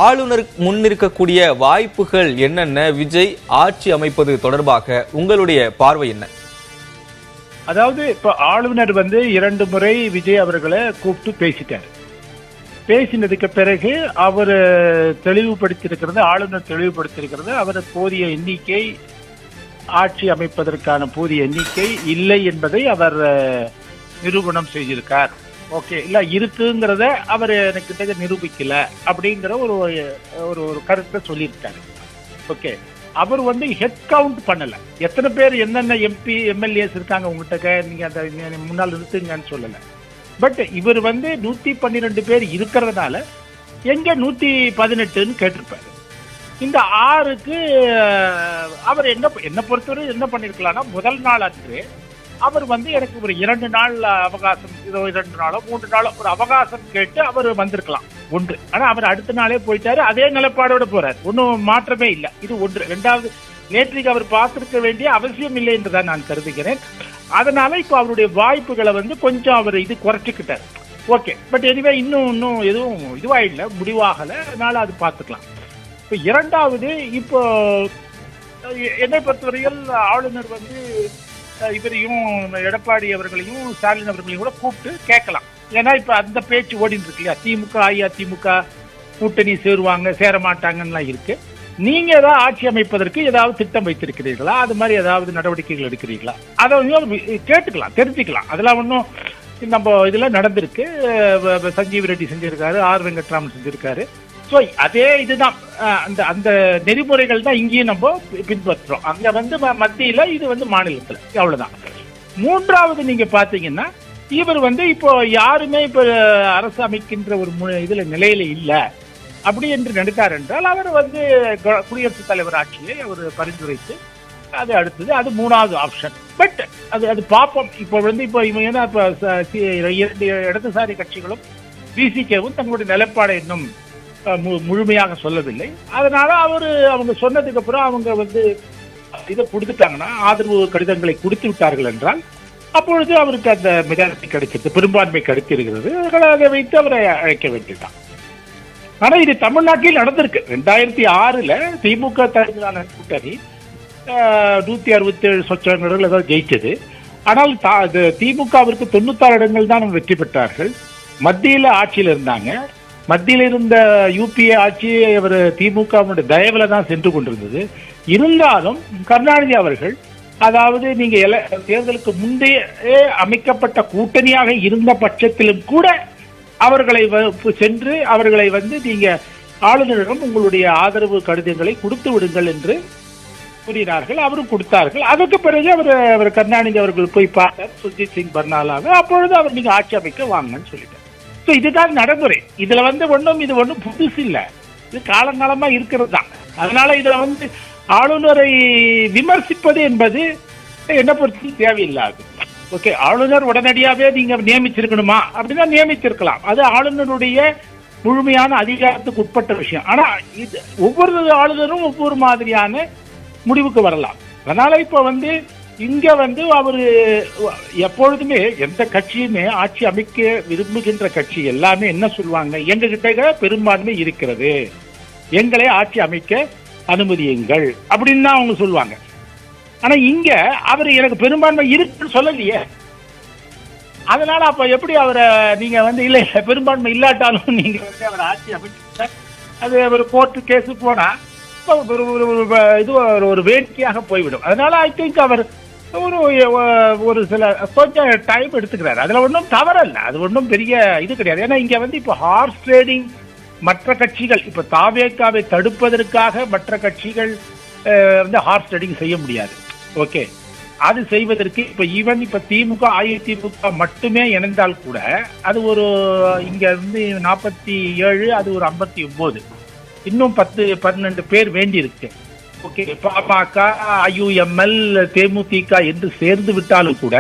ஆளுநர் முன்னிற்கக்கூடிய வாய்ப்புகள் என்னென்ன? விஜய் ஆட்சி அமைப்பது தொடர்பாக உங்களுடைய பார்வை என்ன? அதாவது இப்ப ஆளுநர் 2 முறை விஜய் அவர்களை கூப்பிட்டு பேசிட்டாரு. பேசினதுக்கு பிறகு அவர் தெளிவுபடுத்தியிருக்கிறது, ஆளுநர் தெளிவுபடுத்தியிருக்கிறது, அவர் போதிய எண்ணிக்கை ஆட்சி அமைப்பதற்கான போதிய எண்ணிக்கை இல்லை என்பதை அவர் நிரூபணம் செய்திருக்கார். ஓகே, இல்ல இருக்குங்கிறத அவர் எனக்கு நிரூபிக்கல அப்படிங்கிற ஒரு ஒரு கருத்தை சொல்லியிருக்காரு. ஓகே, அவர் ஹெட் கவுண்ட் பண்ணல, எத்தனை பேர் என்னென்ன எம்பி எம்எல்ஏஸ் இருக்காங்க உங்ககிட்ட, நீங்க அந்த முன்னால் நிறுத்துங்கன்னு சொல்லல. பட் இவர் 112 பேர் இருக்கிறதுனால எங்க 118ன்னு கேட்டிருப்பாரு. இந்த 6க்கு அவர் என்ன பொறுத்தவரை என்ன பண்ணிருக்கலாம்னா, முதல் நாள் அன்று அவர் எனக்கு ஒரு 2 நாள் அவகாசம், 2 நாளோ 3 நாளோ ஒரு அவகாசம் கேட்டு அவர் வந்திருக்கலாம் ஒன்று. ஆனா அவர் அடுத்த நாளே போயிட்டாரு, அதே நிலைப்பாடோட போறாரு, ஒன்னும் மாற்றமே இல்லை. இது ஒன்று. 2வது, நேற்றைக்கு அவர் பார்த்திருக்க வேண்டிய அவசியம் இல்லை என்றுதான் நான் கருதுகிறேன். அதனால இப்ப அவருடைய வாய்ப்புகளை கொஞ்சம் அவர் குறைச்சிக்கிட்டார். ஓகே, பட் எனிவே இன்னும் எதுவும் இதுவாயில்ல, முடிவாகல, அதனால அது பார்த்துக்கலாம். இப்ப 2வது, இப்போ என்னை பொறுத்தவரையில் ஆளுநர் இவரையும் எடப்பாடி அவர்களையும் ஸ்டாலின் அவர்களையும் கூட கூப்பிட்டு கேட்கலாம். ஏன்னா இப்ப அந்த பேச்சு ஓடிட்டு இருக்கு இல்லையா, திமுக அதிமுக கூட்டணி சேருவாங்க சேர மாட்டாங்கன்னா இருக்கு. நீங்க ஏதாவது ஆட்சி அமைப்பதற்கு ஏதாவது திட்டம் வைத்திருக்கிறீர்களா, அது மாதிரி ஏதாவது நடவடிக்கைகள் எடுக்கிறீர்களா, அதை கேட்டுக்கலாம், தெரிஞ்சுக்கலாம். அதெல்லாம் ஒன்றும் நம்ம இதுல நடந்திருக்கு. சஞ்சீவ் ரெட்டி செஞ்சிருக்காரு, ஆர் வெங்கட்ராமன் செஞ்சிருக்காரு. ஸோ அதே இதுதான், அந்த நெறிமுறைகள் தான் இங்கேயும் நம்ம பின்பற்றுறோம். அங்க மத்தியில, இது மாநிலத்துல, அவ்வளவுதான். 3வது நீங்க பாத்தீங்கன்னா, இவர் இப்போ யாருமே இப்ப அரசு அமைக்கின்ற ஒரு இதுல நிலையில இல்ல அப்படி என்று நினைத்தார் என்றால், அவர் குடியரசுத் தலைவர் ஆட்சியை அவர் பரிந்துரைத்து அது அடுத்தது, அது 3வது ஆப்ஷன். பட் அது பார்ப்போம். இப்போ இவங்க ஏன்னா இப்ப 2 இடதுசாரி கட்சிகளும் விசிகேவும் தங்களுடைய நிலைப்பாடை இன்னும் முழுமையாக சொல்லவில்லை. அதனால அவங்க சொன்னதுக்கு அப்புறம் அவங்க இதை கொடுத்துட்டாங்கன்னா, ஆதரவு கடிதங்களை கொடுத்து விட்டார்கள் என்றால், அப்பொழுது அவருக்கு அந்த மெஜாரிட்டி கிடைக்கிறது, பெரும்பான்மை கிடைத்திருக்கிறது. அதை வைத்து அவரை அழைக்க வேண்டியதுதான். ஆனா இது தமிழ்நாட்டில் நடந்திருக்கு. 2006 திமுக தலைமையிலான கூட்டணி 167 சொச்ச இடங்கள் ஏதாவது ஜெயிச்சது. ஆனால் திமுகவிற்கு 96 இடங்கள் தான் வெற்றி பெற்றார்கள். மத்தியில ஆட்சியில் இருந்தாங்க. மத்தியில் இருந்த யூபிஏ ஆட்சி அவர் திமுக தயவுல தான் சென்று கொண்டிருந்தது. இருந்தாலும் கருணாநிதி அவர்கள், அதாவது நீங்க தேர்தலுக்கு முந்தைய அமைக்கப்பட்ட கூட்டணியாக இருந்த பட்சத்திலும் கூட அவர்களை சென்று அவர்களை நீங்க ஆளுநரிடம் உங்களுடைய ஆதரவு கடிதங்களை கொடுத்து விடுங்கள் என்று கூறினார்கள். அவரும் கொடுத்தார்கள். அதற்கு பிறகு அவர் கருணாநிதி அவர்கள் போய் பார்த்தார் சுர்ஜித் சிங் பர்னாலாவை. அப்பொழுது அவர் நீங்க ஆட்சி அமைக்க வாங்கன்னு சொல்லிட்டார். இதுதான் நடைமுறை. இதுல இது ஒண்ணும் புதுசு இல்ல, இது காலங்காலமா இருக்கிறது தான். அதனால இதுல ஆளுநரை விமர்சிப்பது என்பது என்ன பொறுத்து தேவையில்லாது. ஓகே, ஆளுநர் உடனடியாவே நீங்க நியமிச்சிருக்கணுமா அப்படின்னா நியமித்திருக்கலாம், அது ஆளுநருடைய முழுமையான அதிகாரத்துக்கு உட்பட்ட விஷயம். ஆனா இது ஒவ்வொரு ஆளுநரும் ஒவ்வொரு மாதிரியான முடிவுக்கு வரலாம். அதனால இப்ப இங்க அவரு எப்பொழுதுமே எந்த கட்சியுமே ஆட்சி அமைக்க விரும்புகின்ற கட்சி எல்லாமே என்ன சொல்லுவாங்க, எங்க கிட்ட பெரும்பான்மை இருக்கிறது, எங்களை ஆட்சி அமைக்க அனுமதியுங்கள் அப்படின்னு தான் அவங்க சொல்லுவாங்க. ஆனா இங்க அவரு எனக்கு பெரும்பான்மை இருக்குன்னு சொல்லலையே. அதனால அப்ப எப்படி அவரை நீங்க இல்ல பெரும்பான்மை இல்லாட்டாலும் நீங்க அவரை ஆட்சி அமைக்க, அது ஒரு கோர்ட்டு கேஸ் போனா இது ஒரு வேடிக்கையாக போய்விடும். அதனால ஐ திங்க் அவர் ஒரு சில கொஞ்சம் டைம் எடுத்துக்கிறாரு. அதுல ஒன்றும் தவறல்ல, அது ஒன்றும் பெரிய இது கிடையாது. ஏன்னா இங்க இப்ப ஹார்ஸ் ட்ரேடிங் மற்ற கட்சிகள் இப்ப தாவேக்காவை தடுப்பதற்காக மற்ற கட்சிகள் ஹார்ஸ் ட்ரேடிங் செய்ய முடியாது. ஓகே, அது செய்வதற்கு இப்ப திமுக அதிமுக மட்டுமே இணைந்தால் கூட அது ஒரு இங்க 47, அது ஒரு 59, இன்னும் 10-12 பேர் வேண்டி இருக்கு. ஓகே, பாமக ஐயுஎம்எல் தேமுதிக என்று சேர்ந்து விட்டாலும் கூட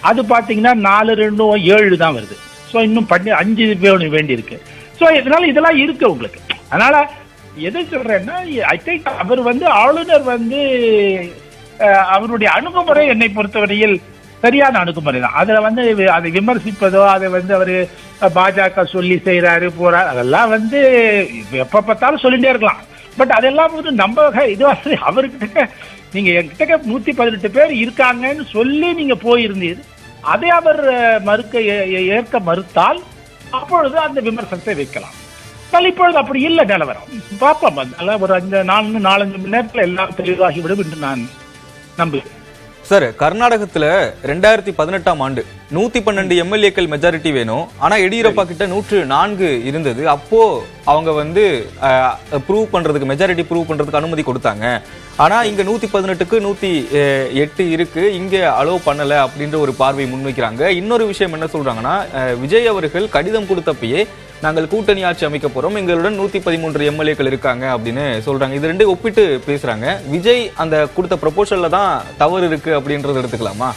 அது பாத்தீங்கன்னா 4-2-7 தான் வருது. ஸோ இன்னும் 5 வேண்டி இருக்கு. ஸோ இதெல்லாம் இருக்கு உங்களுக்கு. அதனால எதை சொல்றேன்னா, ஐ திங்க் அவர் ஆளுநர் அவருடைய அணுகுமுறை என்னை பொறுத்தவரையில் சரியான அணுகுமுறை தான். அதுல அதை விமர்சிப்பதோ, அதை அவரு பாஜக சொல்லி செய்யறாரு போறாரு, அதெல்லாம் வந்து எப்ப பார்த்தாலும் சொல்லிட்டே இருக்கலாம். பட் அதெல்லாம் வந்து நம்ம இது அவர்கிட்ட நீங்க என்கிட்ட 118 பேர் இருக்காங்கன்னு சொல்லி நீங்க போயிருந்தீர், அதை அவர் ஏற்க மறுத்தால் அப்பொழுது அந்த விமர்சனத்தை வைக்கலாம். இப்பொழுது அப்படி இல்லை நிலவரம். பார்ப்போம், அதனால ஒரு 4-5 மணி நேரத்தில் எல்லாம் தெளிவாகிவிடும் என்று நான் நம்புகிறேன். சார், கர்நாடகத்துல 2018ஆம் ஆண்டு 112 எம்எல்ஏக்கள் மெஜாரிட்டி வேணும். ஆனா எடியூரப்பா கிட்ட 104 இருந்தது. அப்போ அவங்க வந்து ப்ரூவ் பண்றதுக்கு, மெஜாரிட்டி ப்ரூவ் பண்றதுக்கு அனுமதி கொடுத்தாங்க. ஆனா இங்க 118க்கு 108 இருக்கு, இங்க அலோவ் பண்ணல அப்படின்ற ஒரு பார்வை முன்வைக்கிறாங்க. இன்னொரு விஷயம் என்ன சொல்றாங்கன்னா, விஜய் அவர்கள் கடிதம் கொடுத்தப்பயே நாங்கள் கூட்டணி ஆட்சி அமைக்க போறோம், எங்களுடன் 113 எம்எல்ஏக்கள் இருக்காங்க அப்படின்னு சொல்றாங்க. இது ரெண்டு ஒப்பிட்டு பேசுறாங்க. விஜய் அந்த கொடுத்த ப்ரொபோசல்ல தான் தவறு இருக்கு அப்படின்றத எடுத்துக்கலாமா?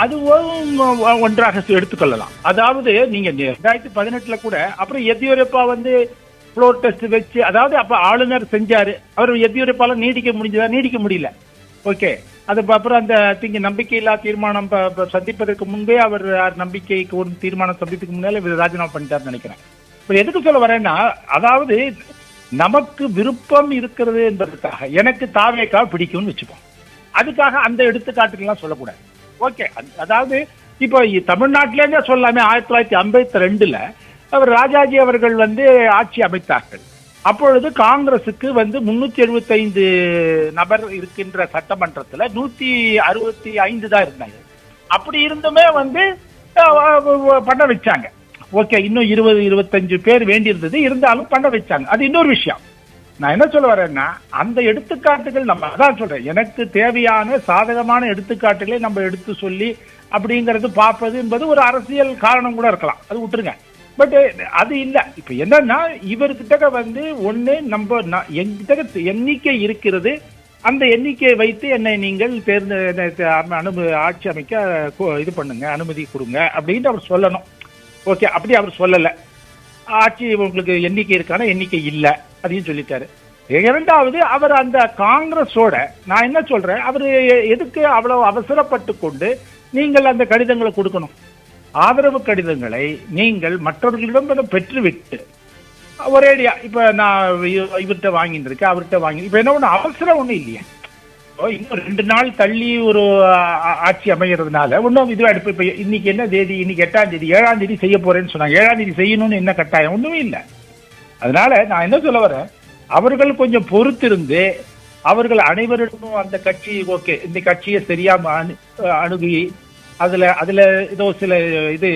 அதுவும் ஒன்றாக எடுத்துக்கொள்ளலாம். அதாவது நீங்க 2018 கூட அப்புறம் எதியூரப்பா வந்து ஃப்ளோர் டெஸ்ட் வச்சு, அதாவது அப்ப ஆளுநர் செஞ்சாரு, அவர் எதியூரப்பால நீடிக்க முடிஞ்சதா? நீடிக்க முடியல. ஓகே, அதுக்கு அப்புறம் அந்த நம்பிக்கையில்லா தீர்மானம் சந்திப்பதற்கு முன்பே அவர் நம்பிக்கைக்கு ஒரு தீர்மானம் சந்திப்பதற்கு முன்னாலே ராஜினாமா பண்ணிட்டாருன்னு நினைக்கிறேன். இப்ப எதுக்கு சொல்ல வரேன்னா, அதாவது நமக்கு விருப்பம் இருக்கிறது என்பதற்காக எனக்கு தாவேக்கா பிடிக்கும்னு வச்சுப்போம், அதுக்காக அந்த எடுத்துக்காட்டுக்கெல்லாம் சொல்லக்கூடாது. ஓகே, அதாவது இப்போ தமிழ்நாட்டிலே சொல்லாமே 1952 அவர் ராஜாஜி அவர்கள் வந்து ஆட்சி அமைத்தார்கள். அப்பொழுது காங்கிரசுக்கு வந்து 375 நபர் இருக்கின்ற சட்டமன்றத்துல 165 தான் இருந்தாங்க. அப்படி இருந்துமே வந்து பண்ண வச்சாங்க. ஓகே, இன்னும் 20-25 பேர் வேண்டி இருந்தது, இருந்தாலும் பண்ண வச்சாங்க. அது இன்னொரு விஷயம். நான் என்ன சொல்ல வரேன்னா, அந்த எடுத்துக்காட்டுகள் நம்ம அதான் சொல்றேன், எனக்கு தேவையான சாதகமான எடுத்துக்காட்டுகளை நம்ம எடுத்து சொல்லி அப்படிங்கறது பார்ப்பது என்பது ஒரு அரசியல் காரணம் கூட இருக்கலாம், அது விட்டுருங்க. பட் அது இல்ல. இப்ப என்னன்னா, இவர்கிட்ட வந்து ஒண்ணு நம்ம எங்கிட்ட எண்ணிக்கை இருக்கிறது, அந்த எண்ணிக்கையை வைத்து என்னை நீங்கள் ஆட்சி அமைக்க இது பண்ணுங்க, அனுமதி கொடுங்க அப்படின்னு அவர் சொல்லணும். ஓகே, அப்படி அவர் சொல்லல. ஆட்சி உங்களுக்கு எண்ணிக்கை இருக்கான எண்ணிக்கை இல்ல, அதையும் சொல்லிட்டாரு. இரண்டாவது, அவர் அந்த காங்கிரஸோட, நான் என்ன சொல்றேன், அவர் எதுக்கு அவ்வளவு அவசரப்பட்டு கொண்டு நீங்கள் அந்த கடிதங்களை கொடுக்கணும்? ஆதரவு கடிதங்களை நீங்கள் மற்றவர்களிடம் பெற்றுவிட்டு ஒரேடியா இப்ப நான் இவர்கிட்ட வாங்கிட்டு இருக்கேன், அவர்கிட்ட வாங்கி, இப்ப என்ன ஒண்ணு அவசரம் ஒண்ணு இல்லையா? இன்னும் 2 நாள் தள்ளி ஒரு ஆட்சி அமைகிறதுனால ஒன்னும் இதுவா எடுப்பு. இப்ப இன்னைக்கு என்ன தேதி? இன்னைக்கு 8ஆம் தேதி, 7ஆம் தேதி செய்ய போறேன்னு சொன்னாங்க. 7ஆம் தேதி செய்யணும்னு என்ன கட்டாயம்? ஒண்ணுமே இல்லை. அதனால நான் என்ன சொல்ல வரேன், அவர்கள் கொஞ்சம் பொறுத்திருந்து அவர்கள் அனைவரிடமும் அந்த கட்சி ஓகே, இந்த கட்சியை சரியா அணுகி அதுல ஏதோ சில இது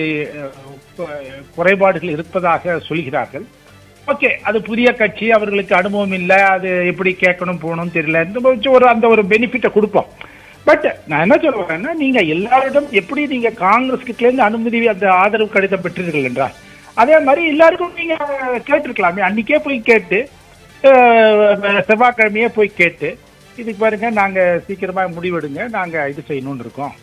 குறைபாடுகள் இருப்பதாக சொல்கிறார்கள். ஓகே, அது புதிய கட்சி, அவர்களுக்கு அனுபவம் இல்லை, அது எப்படி கேட்கணும் போகணும் தெரியல, அந்த ஒரு பெனிஃபிட்டை கொடுப்போம். பட் நான் என்ன சொல்ல வரேன்னா, நீங்க எல்லாரிடம் எப்படி நீங்க காங்கிரஸ் கிட்ட இருந்து அனுமதி அந்த ஆதரவு கடிதம் பெற்றீர்கள் என்றால், அதே மாதிரி எல்லாருக்கும் நீங்க கேட்டிருக்கலாமே. அன்னைக்கே போய் கேட்டு, செவ்வாய்க்கிழமையே போய் கேட்டு, இதுக்கு பாருங்க நாங்க சீக்கிரமா முடிவெடுங்க, நாங்க இது செய்யணும்னு இருக்கோம்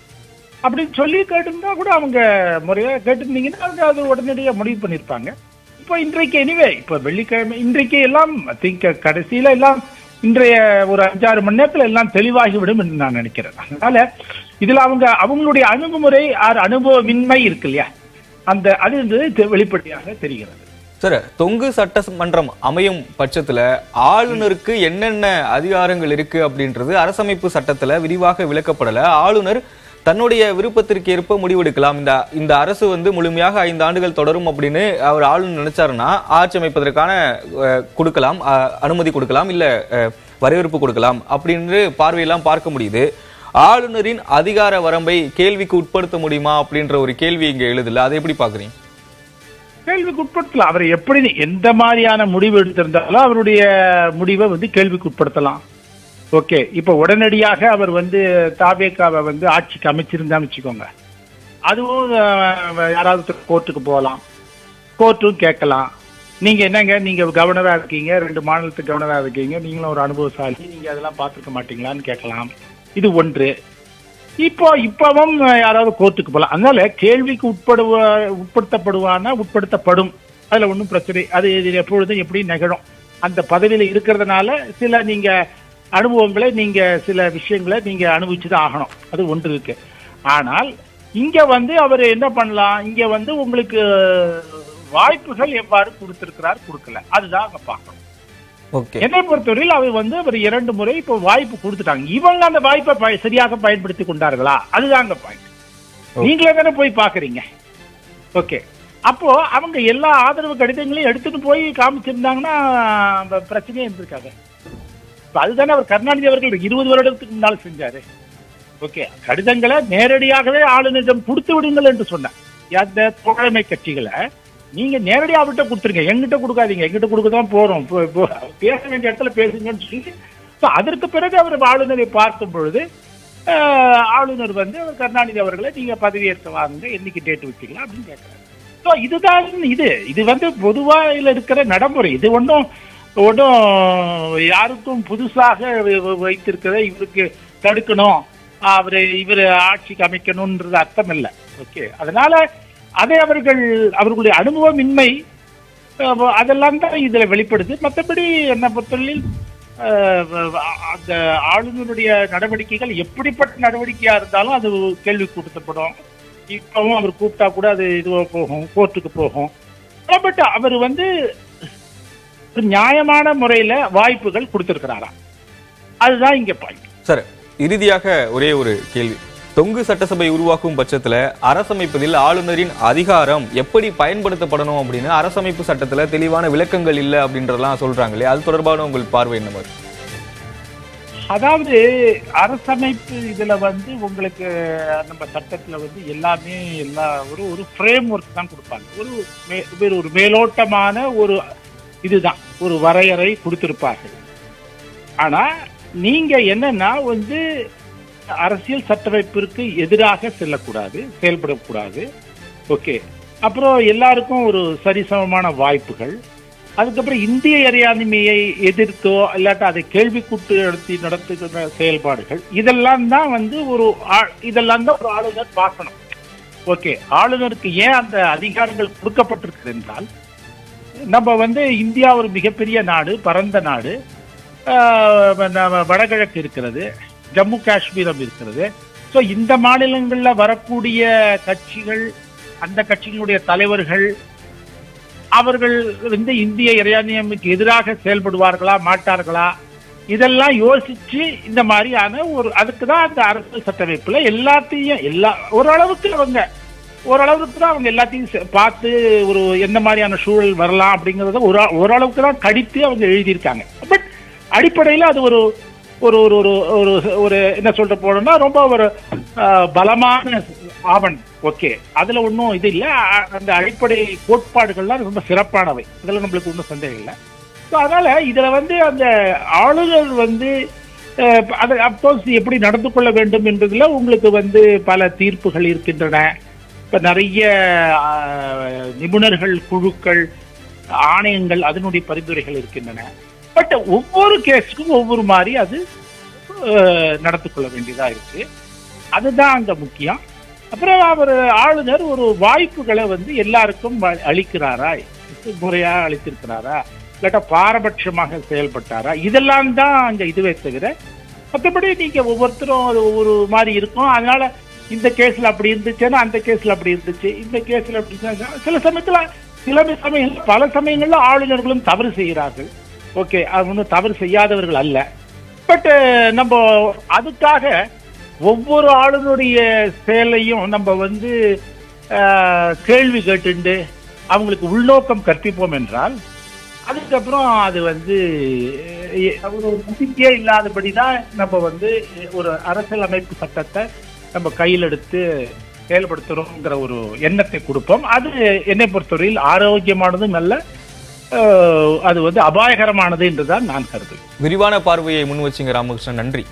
அப்படின்னு சொல்லி கேட்டிருந்தா கூட, அவங்க முறையா கேட்டிருந்தீங்கன்னா அவங்க அது உடனடியாக முடிவு பண்ணிருப்பாங்க. இப்போ இன்றைக்கு எனிவே, இப்போ வெள்ளிக்கிழமை இன்றைக்கு எல்லாம் கடைசியில எல்லாம் இன்றைய ஒரு 5-6 மணி நேரத்துல எல்லாம் தெளிவாகிவிடும் என்று நான் நினைக்கிறேன். அதனால இதுல அவங்களுடைய அணுகுமுறை அனுபவமின்மை இருக்கு இல்லையா, அந்த அது வெளிப்படையாக தெரிகிறது. சார், தொங்கு சட்டமன்றம் அமையும் பட்சத்துல ஆளுநருக்கு என்னென்ன அதிகாரங்கள் இருக்கு அப்படின்றது அரசமைப்பு சட்டத்துல விரிவாக விளக்கப்படல. ஆளுநர் தன்னுடைய விருப்பத்திற்கு ஏற்ப முடிவெடுக்கலாம். இந்த அரசு வந்து முழுமையாக 5 ஆண்டுகள் தொடரும் அப்படின்னு அவர் ஆளுநர் நினைச்சாருன்னா ஆட்சி அமைப்பதற்கான கொடுக்கலாம், அனுமதி கொடுக்கலாம், இல்ல வரவேற்பு கொடுக்கலாம் அப்படின்னு பார்வையெல்லாம் பார்க்க முடியுது. ஆளுநரின் அதிகார வரம்பை கேள்விக்கு உட்படுத்த முடியுமா அப்படின்ற ஒரு கேள்வி இங்க எழுதுல, அதை எப்படி பாக்குறீங்க? கேள்விக்கு உட்படுத்தலாம். அவர் எப்படி எந்த மாதிரியான முடிவு எடுத்திருந்தாலும் அவருடைய முடிவை வந்து கேள்விக்கு உட்படுத்தலாம். ஓகே, இப்ப உடனடியாக அவர் வந்து தாவேக்காவை வந்து ஆட்சிக்கு அமைச்சிருந்தான்னு வச்சுக்கோங்க, அதுவும் யாராவது கோர்ட்டுக்கு போகலாம், கோர்ட்டும் கேட்கலாம். நீங்க என்னங்க, நீங்க கவர்னரா இருக்கீங்க, 2 மாநிலத்துக்கு கவர்னரா இருக்கீங்க, நீங்களும் ஒரு அனுபவசாலி, நீங்க அதெல்லாம் பார்த்துக்க மாட்டீங்களான்னு கேட்கலாம். இது ஒன்று. இப்பவும் யாராவது கோர்ட்டுக்கு போகலாம். அதனால கேள்விக்கு உட்படுத்தப்படும், அதுல ஒன்றும் பிரச்சனை. அது எப்பொழுதும் எப்படி நிகழும், அந்த பதவியில இருக்கிறதுனால சில நீங்க அனுபவங்களை, நீங்க சில விஷயங்களை நீங்க அனுபவிச்சுதான் ஆகணும், அது ஒன்று இருக்கு. ஆனால் இங்க வந்து அவர் என்ன பண்ணலாம், இங்க வந்து உங்களுக்கு வாய்ப்புகள் எவ்வாறு கொடுத்திருக்கிறார் கொடுக்கல, அதுதான் அங்க பார்க்கணும். என்னை பொறுத்தவரையில் அவர் 2 முறை இப்போ வாய்ப்பு கொடுத்துட்டாங்க. இவங்க அந்த வாய்ப்பை சரியாக பயன்படுத்தி கொண்டார்களா, அதுதான் அங்க பாயிண்ட். நீங்களே தானே போய் பாக்குறீங்க. ஓகே, அப்போ அவங்க எல்லா ஆதரவு கடிதங்களையும் எடுத்துட்டு போய் காமிச்சிருந்தாங்கன்னா பிரச்சனையே இருந்திருக்காங்க. அதுதானே அவர் கருணாநிதி அவர்கள் 20 வருடத்துக்கு முன்னால் செஞ்சாரு. ஓகே, கடிதங்களை நேரடியாகவே ஆளுநரிடம் கொடுத்து விடுங்கள் என்று சொன்னார். அந்த தோழமை கட்சிகளை நீங்க நேரடியாக அவர்கிட்ட கொடுத்துருங்க, எங்கிட்ட கொடுக்காதீங்க, எங்கிட்ட கொடுக்கதான் போறோம், பேச வேண்டிய இடத்துல பேசுங்கன்னு சொல்லி. அதற்கு பிறகு அவர் ஆளுநரை பார்க்கும் பொழுது ஆளுநர் வந்து கருணாநிதி அவர்களை நீங்க பதவியேற்க வாங்க, என்னைக்கு டேட் வச்சுக்கலாம் அப்படின்னு கேட்கிறாரு. இதுதான் இது வந்து பொதுவா இருக்கிற நடைமுறை. இது ஒன்றும் யாருக்கும் புதுசாக வைத்திருக்கிற இவருக்கு தடுக்கணும், இவர் ஆட்சிக்கு அமைக்கணும்ன்றது அர்த்தம் இல்லை. ஓகே, அதனால அதை அவர்களுடைய அனுபவமின்மை அதெல்லாம் தான் இதுல வெளிப்படுது. மற்றபடி என்ன பொறுத்தவரையில் அந்த ஆளுநருடைய நடவடிக்கைகள் எப்படிப்பட்ட நடவடிக்கையா இருந்தாலும் அது கேள்வி கூட்டப்படும். இப்பவும் அவர் கூப்பிட்டா கூட அது இதுவா போகும், கோர்ட்டுக்கு போகும். பட் அவர் வந்து நியாயமான முறையில வாய்ப்புகள் கொடுத்திருக்கிறாரா, அதுதான் இங்க பாயிண்ட். சார், இறுதியாக ஒரே ஒரு கேள்வி. தொங்கு சட்டசபை உருவாக்கும் பட்சத்துல அரசமைப்பதில் ஆளுநரின் அதிகாரம் எப்படி பயன்படுத்தப்படணும் அப்படின்னு அரசமைப்பு சட்டத்துல தெளிவான விளக்கங்கள் இல்லை அப்படின்றதெல்லாம் சொல்றாங்களே, அது தொடர்பான உங்கள் பார்வை என்ன மாதிரி? அதாவது அரசமைப்பு இதுல வந்து உங்களுக்கு நம்ம சட்டத்துல வந்து எல்லாமே ஒரு ஃப்ரேம் ஒர்க் தான் கொடுப்பாங்க. ஒரு மேலோட்டமான ஒரு இதுதான் ஒரு வரையறை கொடுத்திருப்பார்கள். ஆனா நீங்க என்னன்னா வந்து அரசியல் சட்டமைப்பிற்கு எதிராக செல்லக்கூடாது, செயல்படக்கூடாது. ஓகே, அப்புறம் எல்லாருக்கும் ஒரு சரிசமமான வாய்ப்புகள். அதுக்கப்புறம் இந்திய இறையாண்மையை எதிர்த்தோ இல்லாட்டா அதை கேள்விக்குட்டு நடத்துகிற செயல்பாடுகள், இதெல்லாம் தான் வந்து ஒரு ஆளுநர் பார்க்கணும். ஓகே, ஆளுநருக்கு ஏன் அந்த அதிகாரங்கள் கொடுக்கப்பட்டிருக்கு என்றால், நம்ம வந்து இந்தியா ஒரு மிகப்பெரிய நாடு, பரந்த நாடு. வடகிழக்கு இருக்கிறது, ஜம்மு காஷ்மீரம் இருக்கிறது. ஸோ இந்த மாநிலங்களில் வரக்கூடிய கட்சிகள், அந்த கட்சிகளுடைய தலைவர்கள், அவர்கள் வந்து இந்திய இறையாண்மைக்கு எதிராக செயல்படுவார்களா மாட்டார்களா, இதெல்லாம் யோசிச்சு இந்த மாதிரியான அதுக்கு தான் அந்த அரசியல் சட்டமைப்புல எல்லாத்தையும் ஓரளவுக்கு தான் அவங்க எல்லாத்தையும் பார்த்து ஒரு எந்த மாதிரியான சூழல் வரலாம் அப்படிங்கறத ஓரளவுக்கு தான் கடித்து அவங்க எழுதியிருக்காங்க. பட் அடிப்படையில் அது ஒரு ஒரு என்ன சொல்ற போனோம்னா ரொம்ப ஒரு பலமான ஆவணம். ஓகே, அதுல ஒன்றும் இது இல்லை. அந்த அடிப்படை கோட்பாடுகள்லாம் ரொம்ப சிறப்பானவை, இதுல நம்மளுக்கு ஒன்றும் சந்தேகம் இல்லை. ஸோ அதனால இதுல வந்து அந்த ஆளுநர் வந்து அதை அப்போஸ் எப்படி நடந்து கொள்ள வேண்டும் என்பதுல உங்களுக்கு வந்து பல தீர்ப்புகள் இருக்கின்றன. இப்ப நிறைய நிபுணர்கள் குழுக்கள், ஆணையங்கள், அதனுடைய பரிந்துரைகள் இருக்கின்றன. பட் ஒவ்வொரு கேஸுக்கும் ஒவ்வொரு மாதிரி அது நடந்து கொள்ள வேண்டியதா இருக்கு. அதுதான் அங்க முக்கியம். அப்புறம் ஆளுநர் ஒரு வாய்ப்புகளை வந்து எல்லாருக்கும் அளிக்கிறாரா, முறையா அளித்திருக்கிறாரா, இல்லாட்டா பாரபட்சமாக செயல்பட்டாரா, இதெல்லாம் தான் அங்க இதுவே தவிர மற்றபடி நீங்க ஒவ்வொருத்தரும் அது ஒவ்வொரு மாதிரி இருக்கும். அதனால இந்த கேஸ்ல அப்படி இருந்துச்சுன்னா அந்த கேஸ்ல அப்படி இருந்துச்சு, இந்த கேஸ்ல அப்படி சில சமயத்துல பல சமயங்கள்ல ஆளுநர்களும் தவறு செய்கிறார்கள். ஓகே, அது ஒன்றும் தவறு செய்யாதவர்கள் அல்ல. பட் நம்ம அதுக்காக ஒவ்வொரு ஆளுநருடைய செயலையும் நம்ம வந்து கேள்வி கேட்டுண்டு அவங்களுக்கு உள்நோக்கம் கற்பிப்போம் என்றால் அதுக்கப்புறம் அது வந்து ஒரு நம்பிக்கையே இல்லாதபடிதான் நம்ம வந்து ஒரு அரசியலமைப்பு சட்டத்தை நம்ம கையில் எடுத்து செயல்படுத்துறோம்ங்கிற ஒரு எண்ணத்தை கொடுப்போம். அது என்னை பொறுத்தவரையில் ஆரோக்கியமானதும் அல்ல, அது வந்து அபாயகரமானது என்றுதான் நான் கருதுகிறேன். விரிவான பார்வையை முன் வச்சிங்க ராமகிருஷ்ணன், நன்றி.